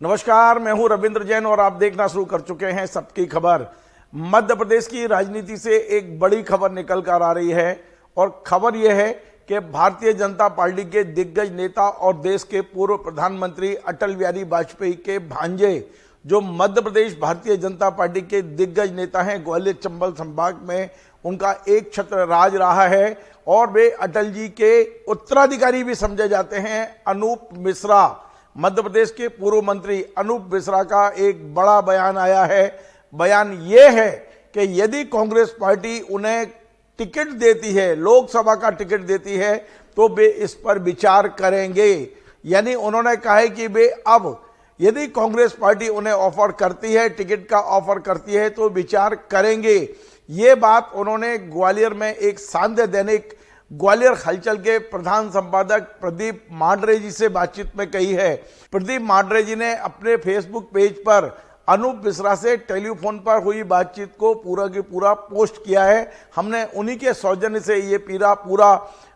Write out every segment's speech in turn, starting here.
नमस्कार, मैं हूं रविंद्र जैन और आप देखना शुरू कर चुके हैं सबकी खबर। मध्य प्रदेश की राजनीति से एक बड़ी खबर निकल कर आ रही है और खबर यह है कि भारतीय जनता पार्टी के दिग्गज नेता और देश के पूर्व प्रधानमंत्री अटल बिहारी वाजपेयी के भांजे, जो मध्य प्रदेश भारतीय जनता पार्टी के दिग्गज नेता हैं, ग्वालियर चंबल संभाग में उनका एक छत्र राज रहा है और वे अटल जी के उत्तराधिकारी भी समझे जाते हैं। अनूप मिश्रा, मध्य प्रदेश के पूर्व मंत्री अनूप मिश्रा का एक बड़ा बयान आया है। बयान ये है कि यदि कांग्रेस पार्टी उन्हें टिकट देती है, लोकसभा का टिकट देती है, तो वे इस पर विचार करेंगे। यानी उन्होंने कहा है कि वे अब यदि कांग्रेस पार्टी उन्हें ऑफर करती है, टिकट का ऑफर करती है, तो विचार करेंगे। ये बात उन्होंने ग्वालियर में एक सांध्य दैनिक ग्वालियर हलचल के प्रधान संपादक प्रदीप मांडरे जी से बातचीत में कही है। प्रदीप मांडरे जी ने अपने फेसबुक पेज पर अनूप मिश्रा से टेलीफोन पर हुई बातचीत को पूरा की पूरा पोस्ट किया है। हमने उन्हीं के सौजन्य से ये पूरा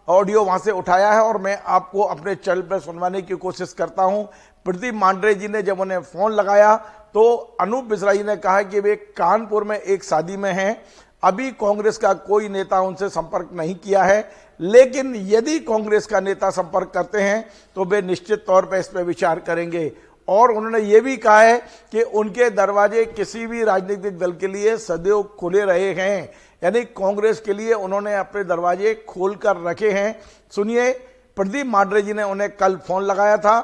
ऑडियो वहां से उठाया है और मैं आपको अपने चैनल पर सुनवाने की कोशिश करता हूं। प्रदीप मांडरे जी ने जब उन्हें फोन लगाया तो अनूप मिश्रा जी ने कहा कि वे कानपुर में एक शादी में हैं, अभी कांग्रेस का कोई नेता उनसे संपर्क नहीं किया है, लेकिन यदि कांग्रेस का नेता संपर्क करते हैं तो वे निश्चित तौर पर इस पर विचार करेंगे। और उन्होंने ये भी कहा है कि उनके दरवाजे किसी भी राजनीतिक दल के लिए सदैव खुले रहे हैं, यानी कांग्रेस के लिए उन्होंने अपने दरवाजे खोलकर रखे हैं। सुनिए, प्रदीप मांडरे जी ने उन्हें कल फोन लगाया था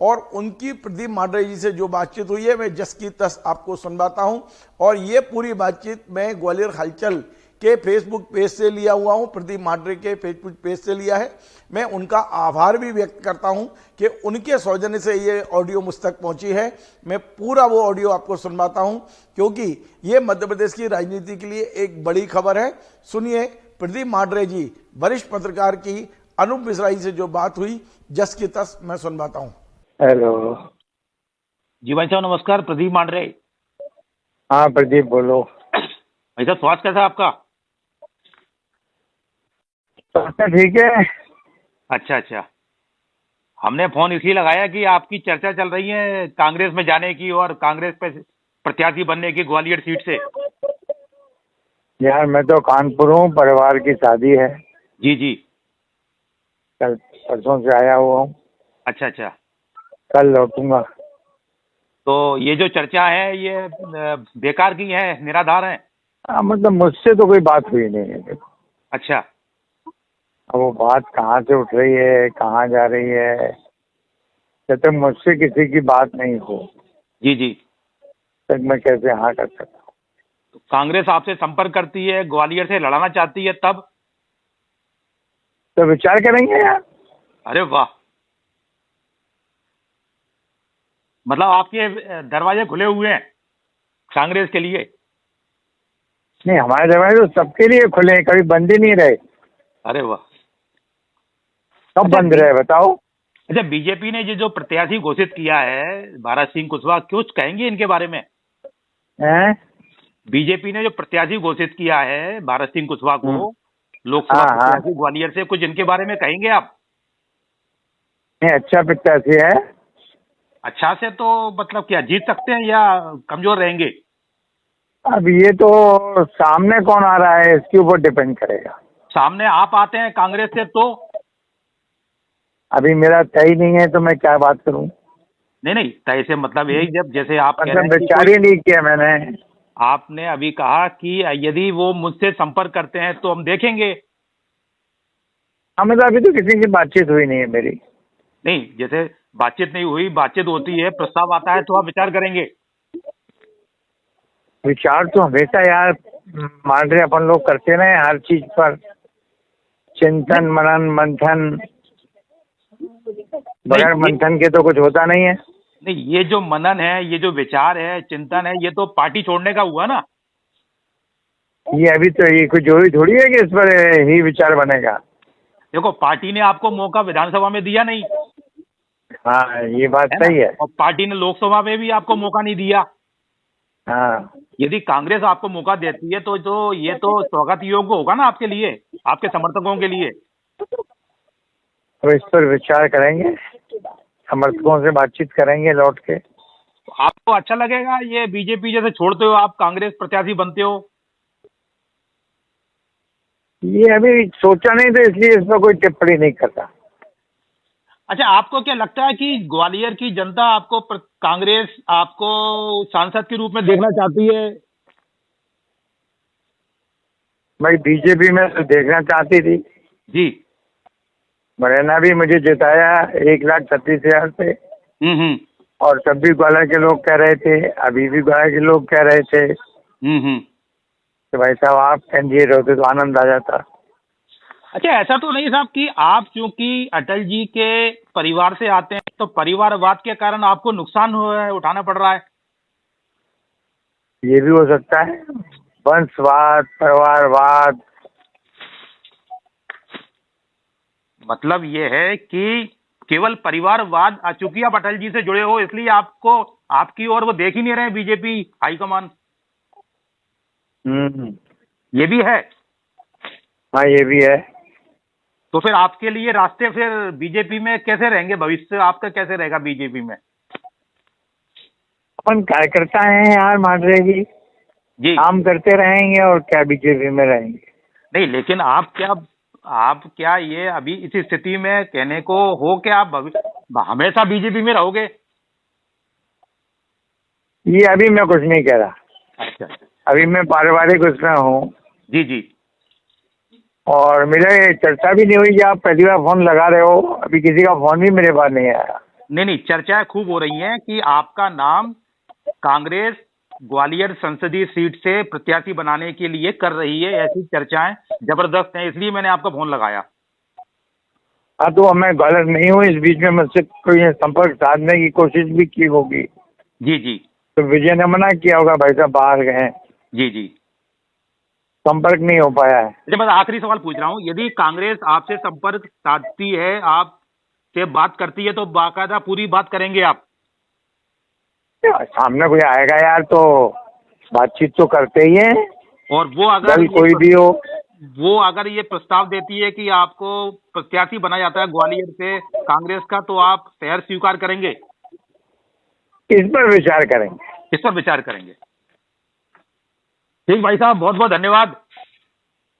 और उनकी प्रदीप मांडरे जी से जो बातचीत हुई है मैं जस की तस आपको सुनवाता हूं। और ये पूरी बातचीत मैं ग्वालियर हलचल के फेसबुक पेज से लिया हुआ हूं, प्रदीप मांडरे के फेसबुक पेज से लिया है। मैं उनका आभार भी व्यक्त करता हूं कि उनके सौजन्य से ये ऑडियो मुझ तक पहुंची है। मैं पूरा वो ऑडियो आपको सुनवाता हूं क्योंकि ये मध्य प्रदेश की राजनीति के लिए एक बड़ी खबर है। सुनिए, प्रदीप मांडरे जी, वरिष्ठ पत्रकार की अनूप मिश्रा जी से जो बात हुई, जस की तस मैं सुनवाता हूँ। हेलो जी भाई साहब, नमस्कार। प्रदीप मांडरे। हाँ प्रदीप बोलो। भाई साहब, स्वास्थ्य कैसा है आपका? स्वास्थ्य ठीक है। अच्छा। हमने फोन इसलिए लगाया कि आपकी चर्चा चल रही है कांग्रेस में जाने की और कांग्रेस पे प्रत्याशी बनने की ग्वालियर सीट से। यार मैं तो कानपुर हूँ, परिवार की शादी है। जी। कल परसों से आया हुआ हूँ। अच्छा। कल लौटूंगा। तो ये जो चर्चा है ये बेकार की है, निराधार है? हाँ, मतलब मुझसे तो कोई बात हुई नहीं है। देखो, अच्छा। अब वो बात कहाँ से उठ रही है, कहाँ जा रही है, जब तक मुझसे किसी की बात नहीं हो जी तक मैं कैसे हाँ कर सकता हूँ। तो कांग्रेस आपसे संपर्क करती है, ग्वालियर से लड़ाना चाहती है, तब तो विचार करेंगे यार। अरे वाह, मतलब आपके दरवाजे खुले हुए हैं कांग्रेस के लिए? नहीं, हमारे दरवाजे तो सबके लिए खुले हैं, कभी बंद ही नहीं रहे। अरे वाह। कब बंद रहे बताओ? अच्छा, बीजेपी ने ये जो प्रत्याशी घोषित किया है भारत सिंह कुशवाहा, कुछ कहेंगे इनके बारे में? हैं? बीजेपी ने जो प्रत्याशी घोषित किया है भारत सिंह कुशवाहा को लोकसभा हाँ। प्रत्याशी ग्वालियर से, कुछ इनके बारे में कहेंगे आप? नहीं, अच्छा प्रत्याशी है। अच्छा से तो मतलब क्या जीत सकते हैं या कमजोर रहेंगे? अब ये तो सामने कौन आ रहा है इसके ऊपर डिपेंड करेगा। सामने आप आते हैं कांग्रेस से तो? अभी मेरा तय नहीं है तो मैं क्या बात करूं। नहीं, तय से मतलब यही, जब जैसे आप कह रहे मतलब हैं कि विचार ही नहीं किया मैंने। आपने अभी कहा कि यदि वो मुझसे संपर्क करते हैं तो हम देखेंगे। मतलब अभी तो किसी की बातचीत हुई नहीं है मेरी। नहीं, जैसे बातचीत नहीं हुई, बातचीत होती है, प्रस्ताव आता है तो आप विचार करेंगे? विचार तो हमेशा यार मान रहे अपन लोग करते रहे हर चीज पर, चिंतन मनन मंथन। बगैर मंथन के तो कुछ होता नहीं है। नहीं, ये जो मनन है, ये जो विचार है, चिंतन है, ये तो पार्टी छोड़ने का हुआ ना। ये अभी तो ये कुछ जरूरी थोड़ी है कि इस पर ही विचार बनेगा। देखो, पार्टी ने आपको मौका विधानसभा में दिया नहीं। हाँ, ये बात सही है। और पार्टी ने लोकसभा में भी आपको मौका नहीं दिया। हाँ, यदि कांग्रेस आपको मौका देती है तो ये तो स्वागत योग्य होगा ना आपके लिए, आपके समर्थकों के लिए। तो इस पर विचार करेंगे, समर्थकों से बातचीत करेंगे लौट के। आपको अच्छा लगेगा ये बीजेपी जैसे छोड़ते हो आप कांग्रेस प्रत्याशी बनते हो? ये अभी सोचा नहीं तो इसलिए इस पर कोई टिप्पणी नहीं करता। अच्छा, आपको क्या लगता है कि ग्वालियर की जनता आपको कांग्रेस आपको सांसद के रूप में देखना चाहती है? भाई बीजेपी में तो देखना चाहती थी, जी। मुरैना भी मुझे जिताया 1,36,000 से, हम्म। और तब भी ग्वालियर के लोग कह रहे थे, अभी भी ग्वालियर के लोग कह रहे थे हम्म। कि भाई साहब आप कैंडिडेट होते तो आनंद आ जाता। अच्छा, ऐसा तो नहीं साहब कि आप चूंकि अटल जी के परिवार से आते हैं तो परिवारवाद के कारण आपको नुकसान उठाना पड़ रहा है? ये भी हो सकता है, वंशवाद, परिवारवाद। मतलब ये है कि केवल परिवारवाद, चूंकि आप अटल जी से जुड़े हो इसलिए आपको आपकी ओर वो देख ही नहीं रहे बीजेपी हाईकमान। ये भी है। हाँ ये भी है। तो फिर आपके लिए रास्ते फिर बीजेपी में कैसे रहेंगे, भविष्य आपका कैसे रहेगा बीजेपी में? अपन कार्यकर्ता हैं यार, मांडरे जी, जी। काम करते रहेंगे और क्या बीजेपी में रहेंगे। नहीं, लेकिन आप क्या ये अभी इस स्थिति में कहने को हो कि आप हमेशा बीजेपी में रहोगे? ये अभी मैं कुछ नहीं कह रहा। अच्छा। अभी मैं पारिवारिक उसमें हूँ, जी जी। और मेरे चर्चा भी नहीं हुई कि आप पहली बार फोन लगा रहे हो। अभी किसी का फोन भी मेरे पास नहीं आया। नहीं, चर्चाएं खूब हो रही हैं कि आपका नाम कांग्रेस ग्वालियर संसदीय सीट से प्रत्याशी बनाने के लिए कर रही है, ऐसी चर्चाएं जबरदस्त हैं, इसलिए मैंने आपका फोन लगाया। हाँ तो मैं गलत नहीं हूँ, इस बीच में मुझसे कोई संपर्क साधने की कोशिश भी की होगी। जी जी। तो विजय ने मना किया होगा, भाई साहब बाहर गए हैं, जी जी। संपर्क नहीं हो पाया है। अच्छा, मैं आखिरी सवाल पूछ रहा हूँ, यदि कांग्रेस आपसे संपर्क साधती है, आपसे बात करती है, तो बाकायदा पूरी बात करेंगे आप? सामने कोई आएगा यार तो बातचीत तो करते ही हैं, और वो अगर कोई भी हो, वो अगर ये प्रस्ताव देती है कि आपको प्रत्याशी बनाया जाता है ग्वालियर से कांग्रेस का, तो आप शहर स्वीकार करेंगे? इस पर विचार करेंगे। इस पर विचार करेंगे। ठीक भाई साहब, बहुत बहुत धन्यवाद।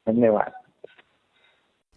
धन्यवाद।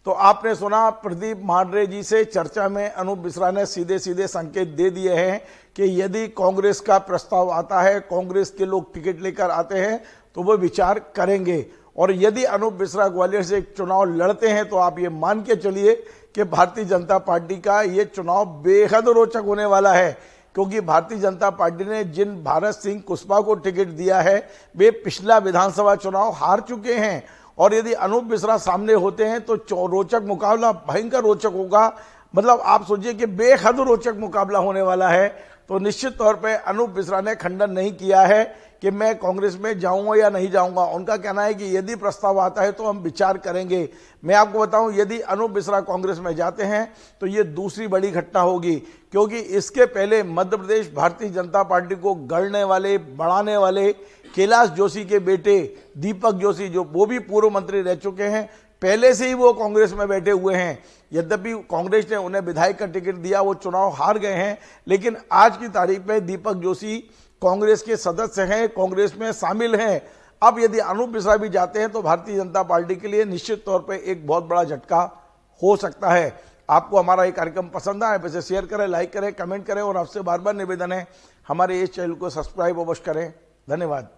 तो आपने सुना प्रदीप मांडरे जी से चर्चा में अनूप मिश्रा ने सीधे सीधे संकेत दे दिए हैं कि यदि कांग्रेस का प्रस्ताव आता है, कांग्रेस के लोग टिकट लेकर आते हैं तो वो विचार करेंगे। और यदि अनूप मिश्रा ग्वालियर से एक चुनाव लड़ते हैं तो आप ये मान के चलिए कि भारतीय जनता पार्टी का ये चुनाव बेहद रोचक होने वाला है, क्योंकि भारतीय जनता पार्टी ने जिन भारत सिंह कुशवाहा को टिकट दिया है वे पिछला विधानसभा चुनाव हार चुके हैं, और यदि अनूप मिश्रा सामने होते हैं तो रोचक मुकाबला, भयंकर रोचक होगा। मतलब आप सोचिए कि बेहद रोचक मुकाबला होने वाला है। तो निश्चित तौर पे अनूप मिश्रा ने खंडन नहीं किया है कि मैं कांग्रेस में जाऊंगा या नहीं जाऊंगा। उनका कहना है कि यदि प्रस्ताव आता है तो हम विचार करेंगे। मैं आपको बताऊं, यदि अनूप मिश्रा कांग्रेस में जाते हैं तो ये दूसरी बड़ी घटना होगी, क्योंकि इसके पहले मध्य प्रदेश भारतीय जनता पार्टी को गढ़ने वाले, बढ़ाने वाले कैलाश जोशी के बेटे दीपक जोशी, जो वो भी पूर्व मंत्री रह चुके हैं, पहले से ही वो कांग्रेस में बैठे हुए हैं। यद्यपि कांग्रेस ने उन्हें विधायक का टिकट दिया, वो चुनाव हार गए हैं, लेकिन आज की तारीख में दीपक जोशी कांग्रेस के सदस्य हैं, कांग्रेस में शामिल हैं। अब यदि अनूप मिश्रा भी जाते हैं तो भारतीय जनता पार्टी के लिए निश्चित तौर पर एक बहुत बड़ा झटका हो सकता है। आपको हमारा ये कार्यक्रम पसंद आए वैसे शेयर करें, लाइक करें, कमेंट करें, और आपसे बार बार निवेदन है हमारे इस चैनल को सब्सक्राइब अवश्य करें। धन्यवाद।